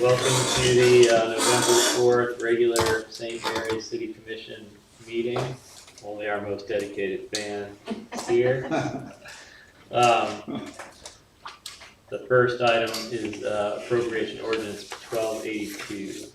Welcome to the November 4th regular St. Mary's City Commission meeting. Only our most dedicated fan is here. The first item is appropriation ordinance 1282.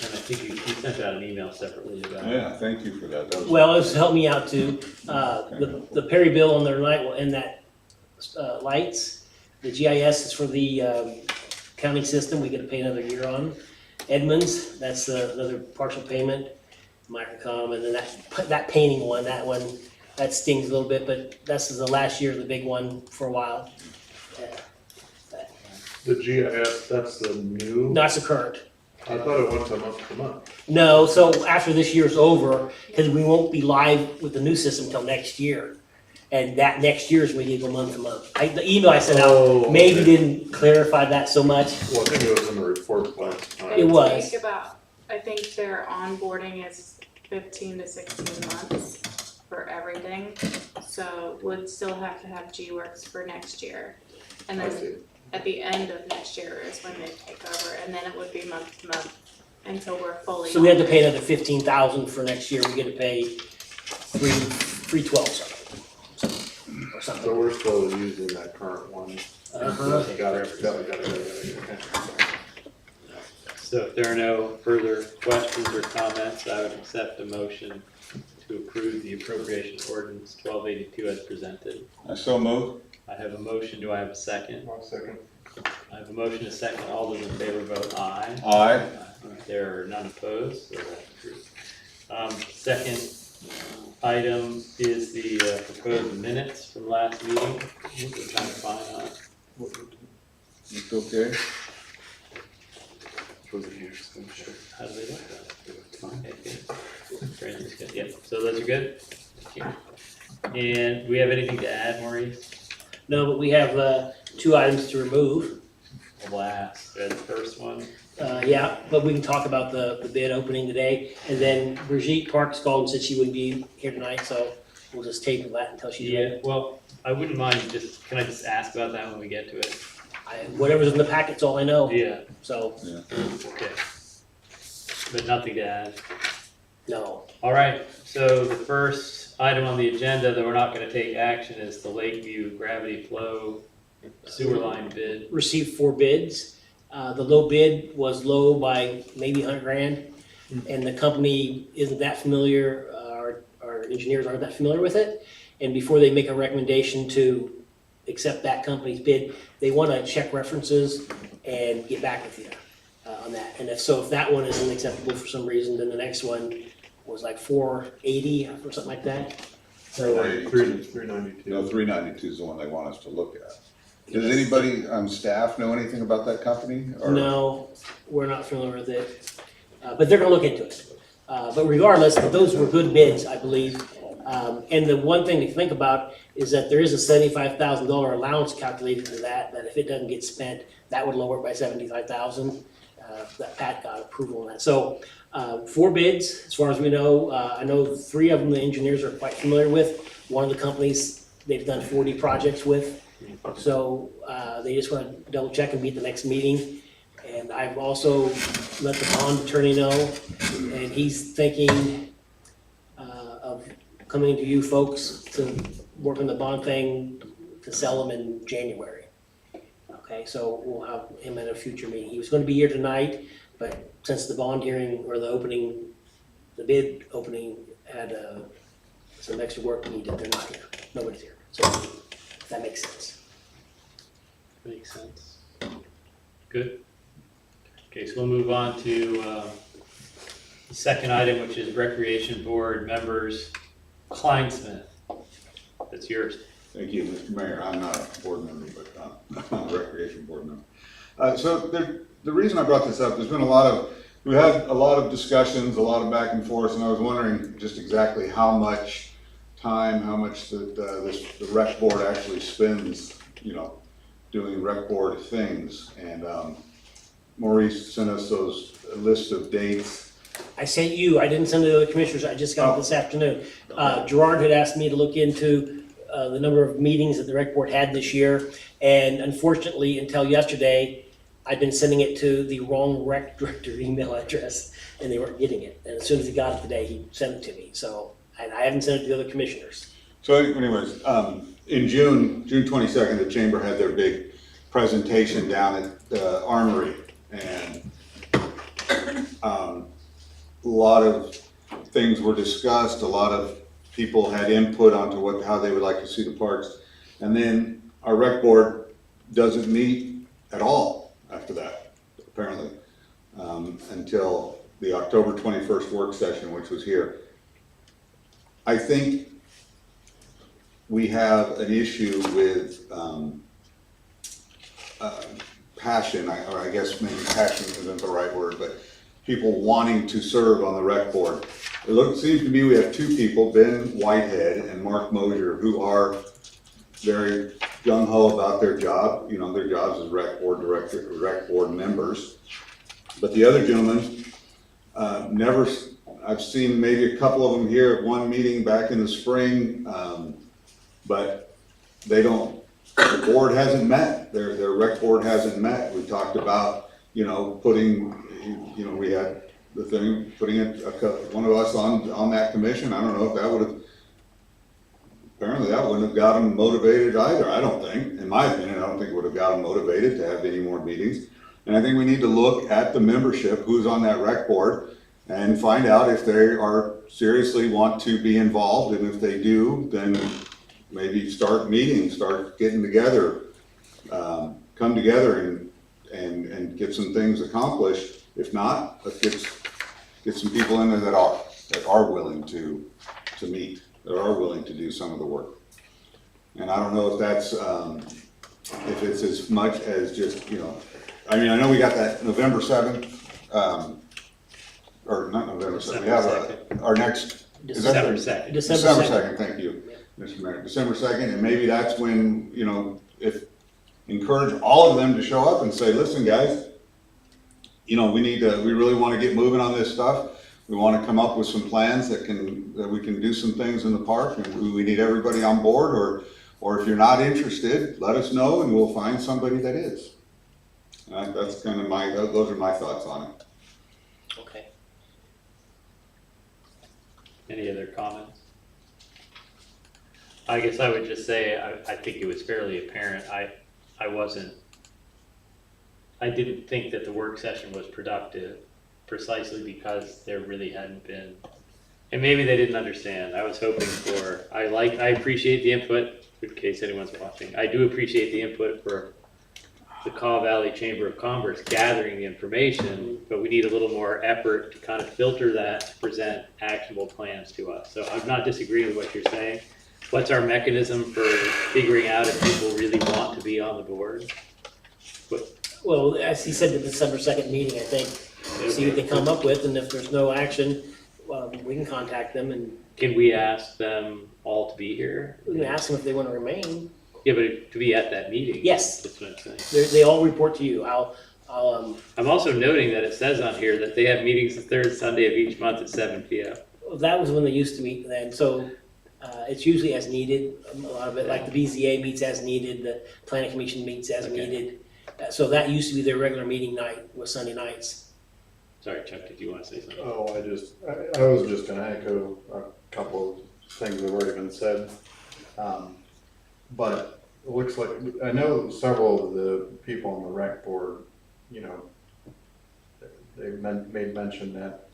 And I think you sent out an email separately about it. Yeah, thank you for that. That was- Well, it's helped me out too. The Perry bill on their light will end that lights. The GIS is for the county system. We get to pay another year on. Edmunds, that's another partial payment. Microcom, and then that painting one, that stings a little bit, but this is the last year of the big one for a while. The GIS, that's the new? No, that's the current. I thought it went to month to month. No, so after this year's over, because we won't be live with the new system until next year. And that next year is when we go month to month. The email I sent Oh, out maybe okay. didn't clarify that so much. Well, I think it was in the report last time. It was. I think their onboarding is 15 to 16 months for everything. So would still have to have G-Works for next year. And I then see. at the end of next year is when they take over, and then it would be month to month until we're fully. So we had to on. pay another 15,000 for next year. We get to pay 312 something. Or So something. we're still using that current one. Uh-huh. Got it. Okay. So if there are no further questions or comments, I would accept a motion to approve the appropriation ordinance 1282 as presented. I so move. I have a motion. Do I have a second? 1 second. I have a motion and a second. All those in favor vote aye. Aye. There are none opposed, so that's approved. Second item is the proposed minutes from last meeting. We're trying to find out. It's okay. Was it here? So sure. How do they look? Okay, good. Brandon's good. Yep, so those are good. Thank you. And do we have anything to add, Maurice? No, but we have 2 items to remove. Last, the first one. Yeah, but we can talk about the bid opening today. And then Brigitte Parks called and said she wouldn't be here tonight, so we'll just table that until she's Yeah, ready. well, I wouldn't mind can I just ask about that when we get to it? Whatever's in the packet's all I know, Yeah, so, okay. But nothing to add. no. All right, so the first item on the agenda that we're not gonna take action is the Lakeview Gravity Flow Sewer Line bid. Received 4 bids. The low bid was low by maybe 100 grand. And the company isn't that familiar, our engineers aren't that familiar with it. And before they make a recommendation to accept that company's bid, they wanna check references and get back with you on that. And if that one isn't acceptable for some reason, then the next one was like 480 or something like that. So, 392. No, 392 is the one they want us to look at. Does anybody on staff know anything about that company? Or- no, we're not familiar with it, but they're gonna look into it. But regardless, those were good bids, I believe. And the one thing to think about is that there is a $75,000 allowance calculated to that if it doesn't get spent, that would lower it by 75,000. That Pat got approval on that. So 4 bids, as far as we know. I know 3 of them the engineers are quite familiar with. One of the companies they've done 40 projects with. So they just want to double check and be at the next meeting. And I've also let the bond attorney know, and he's thinking of coming to you folks to work on the bond thing to sell them in January. Okay, so we'll have him at a future meeting. He was going to be here tonight, but since the bond hearing or the bid opening had some extra work needed, they're not here. Nobody's here. So if that makes sense. Makes sense. Good. Okay, so we'll move on to the second item, which is Recreation Board members, Kleinsmith. That's yours. Thank you, Mr. Mayor. I'm not a board member, but I'm a recreation board member. So the reason I brought this up, we've had a lot of discussions, a lot of back and forth, and I was wondering just exactly how much time, how much the rec board actually spends, doing rec board things. And Maurice sent us a list of dates. I sent you, I didn't send it to the other commissioners, I just got it this afternoon. Gerard had asked me to look into the number of meetings that the rec board had this year. And unfortunately, until yesterday, I'd been sending it to the wrong rec director email address, and they weren't getting it. And as soon as he got it today, he sent it to me. So, and I haven't sent it to the other commissioners. So anyways, in June 22nd, the chamber had their big presentation down at the Armory, and a lot of things were discussed, a lot of people had input onto how they would like to see the parks. And then our rec board doesn't meet at all after that, apparently, until the October 21st work session, which was here. I think we have an issue with passion, or I guess maybe passion isn't the right word, but people wanting to serve on the rec board. It seems to me we have two people, Ben Whitehead and Mark Mosier, who are very gung-ho about their job. You know, their jobs as rec board director, rec board members. But the other gentleman, I've seen maybe a couple of them here at one meeting back in the spring, but the board hasn't met, their rec board hasn't met. We talked about, we had the thing, putting one of us on that commission. I don't know if that apparently that wouldn't have got them motivated either, I don't think. In my opinion, I don't think it would have got them motivated to have any more meetings. And I think we need to look at the membership, who's on that rec board, and find out if they are seriously want to be involved, and if they do, then maybe start meetings, start getting together, come together and get some things accomplished. If not, let's get some people in there that are willing to meet, that are willing to do some of the work. And I don't know if that's if it's as much as just, I mean, I know we got that November 7th, or not November 7th, we have our next, is that December 2nd. December 2nd, thank you, Mr. Mayor, December 2nd, and maybe that's when, if encourage all of them to show up and say, listen, guys, we really want to get moving on this stuff. We want to come up with some plans that we can do some things in the park, and we need everybody on board, or if you're not interested, let us know and we'll find somebody that is. That's kind of those are my thoughts on it. Okay. Any other comments? I guess I would just say, I think it was fairly apparent. I didn't think that the work session was productive, precisely because there really hadn't been, and maybe they didn't understand. I was hoping I appreciate the input, in case anyone's watching. I do appreciate the input for the Kaw Valley Chamber of Commerce gathering the information, but we need a little more effort to kind of filter that to present actionable plans to us. So I'm not disagreeing with what you're saying. What's our mechanism for figuring out if people really want to be on the board? Well, as he said, the December 2nd meeting, I think, see what they come up with, and if there's no action, we can contact them and Can we ask them all to be here? we can ask them if they want to remain. Yeah, but to be at that meeting. Yes. That's what I'm saying. They all report to you. I'll I'm also noting that it says on here that they have meetings the third Sunday of each month at 7 p.m. that was when they used to meet then, so it's usually as needed, a lot of it, like the BZA meets as needed, the planning commission meets as Okay. needed. So that used to be their regular meeting night, was Sunday nights. Sorry, Chuck, did you want to say something? Oh, I was just gonna echo a couple of things that have already been said. But it looks like, I know several of the people on the rec board, they made mention that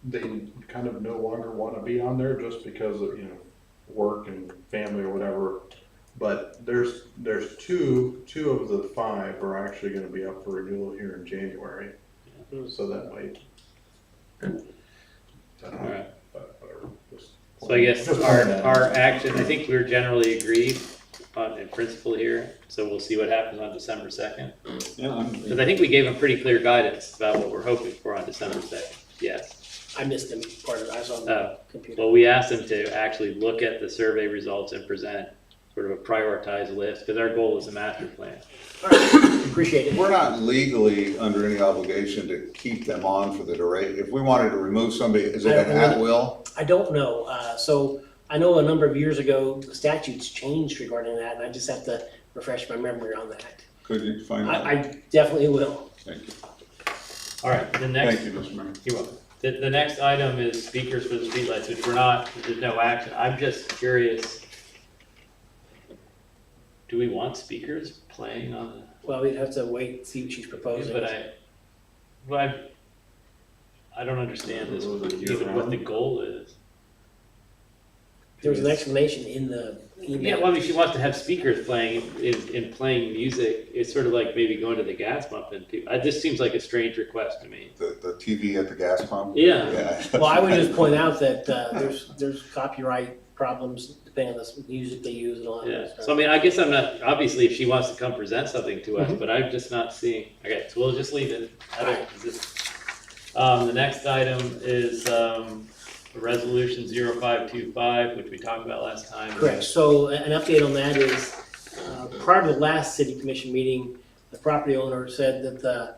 they kind of no longer want to be on there just because of, work and family or whatever. But there's two of the 5 are actually gonna be up for renewal here in January. So that might. I don't know, Alright. but whatever. So I guess Just our point that out. action, I think we're generally agreed on in principle here, so we'll see what happens on December 2nd. Yeah, Because I think we gave them pretty clear guidance about what we're hoping for on December 2nd, yes. I missed them part of it, I was on Oh. the computer. Well, we asked them to actually look at the survey results and present sort of a prioritized list, because our goal is a master plan. All right, appreciate it. we're not legally under any obligation to keep them on for the duration. If we wanted to remove somebody, is it an at-will? I don't know, so I know a number of years ago, the statutes changed regarding that, and I just have to refresh my memory on that. Could you find out? I definitely will. Thank you. All right, the next, Thank you, Mr. Mayor. you're welcome. The next item is speakers for the streetlights, which we're not, there's no action. I'm just curious. Do we want speakers playing on the? Well, we'd have to wait, and see what she's proposing. But I don't understand this, even what the goal is. There was an explanation in the Yeah, email. well, I mean, she wants to have speakers playing and playing music. It's sort of like maybe going to the gas pump and people, this seems like a strange request to me. The TV at the gas pump? Yeah. Yeah. Well, I would just point out that there's copyright problems depending on the music they use and all that. Yeah, kind of stuff. so I mean, I guess I'm not, obviously, if she wants to come present something to us, Mhm. but I'm just not seeing, okay, so we'll just leave it. I don't, is this, the next item is, resolution 0525, which we talked about last time. Correct, so an update on that is, prior to the last city commission meeting, the property owner said that the,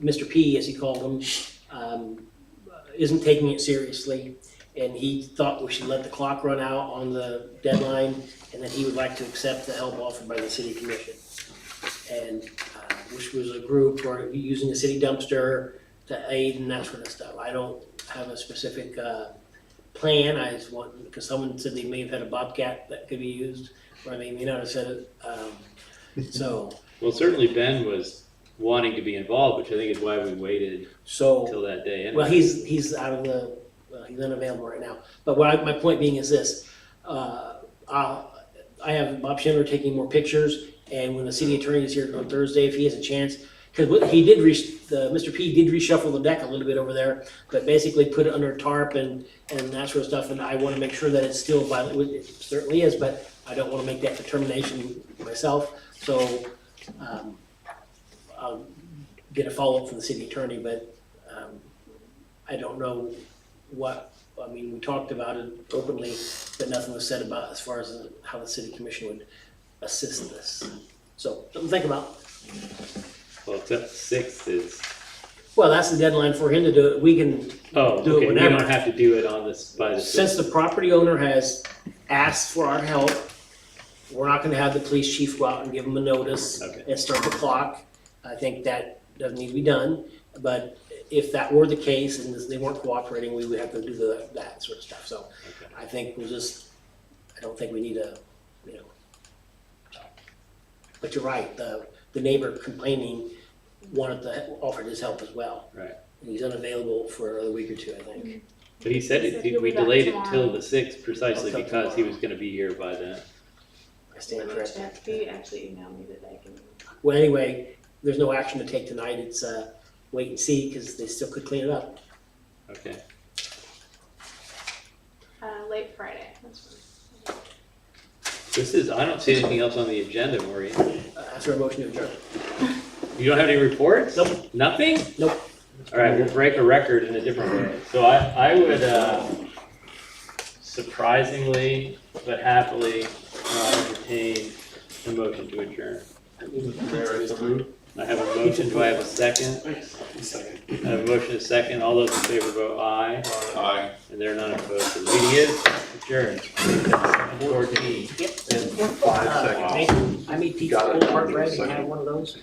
Mr. P, as he called him, isn't taking it seriously, and he thought we should let the clock run out on the deadline, and that he would like to accept the help offered by the city commission. And, which was a group for using the city dumpster to aid and that sort of stuff. I don't have a specific, plan, I just want, because someone said they may have had a Bobcat that could be used, or they may not have said it, so, Well, certainly Ben was wanting to be involved, which I think is why we waited so. until that day. anyway. Well, he's out of the, he's unavailable right now. But my point being is this, I have Bob Schindler taking more pictures, and when the city attorney is here on Thursday, if he has a chance, because he did, Mr. P did reshuffle the deck a little bit over there, but basically put it under tarp and that sort of stuff, and I want to make sure that it's still violent, it certainly is, but I don't want to make that determination myself, so, I'll get a follow-up from the city attorney, but, I don't know what, I mean, we talked about it openly, but nothing was said about as far as how the city commission would assist this. So, something to think about. Well, except 6th is, Well, that's the deadline for him to do it. We can, oh, Do it okay, we whenever. don't have to do it on this, by the 6th. since the property owner has asked for our help, we're not gonna have the police chief go out and give him a notice Okay. and start the clock. I think that doesn't need to be done, but if that were the case and they weren't cooperating, we would have to do that sort of stuff. So Okay. I think I don't think we need a, but you're right, the neighbor complaining offered his help as well. Right. And he's unavailable for a week or two, I think. But he said He said he'll we be back delayed it tomorrow. till the 6th precisely Until because he tomorrow. was gonna be here by then. I stand Let me corrected. check. He actually emailed me today. Well, anyway, there's no action to take tonight. It's wait and see because they still could clean it up. Okay. Late Friday, that's when. This is, I don't see anything else on the agenda, Maureen. Ask for a motion to adjourn. You don't have any reports? Nope. Nothing? Nope. All right, we'll break a record in a different way. So I would, surprisingly but happily, entertain a motion to adjourn. Mayor, so moved. I have a motion, do I have a second? Second. I have a motion, and a second, all those in favor vote aye, Aye. and there are none opposed, so the meeting is adjourned. 14. Yep. 5 seconds. Nathan, I made pizza Got it pulled apart down to a bread and second. had one of those.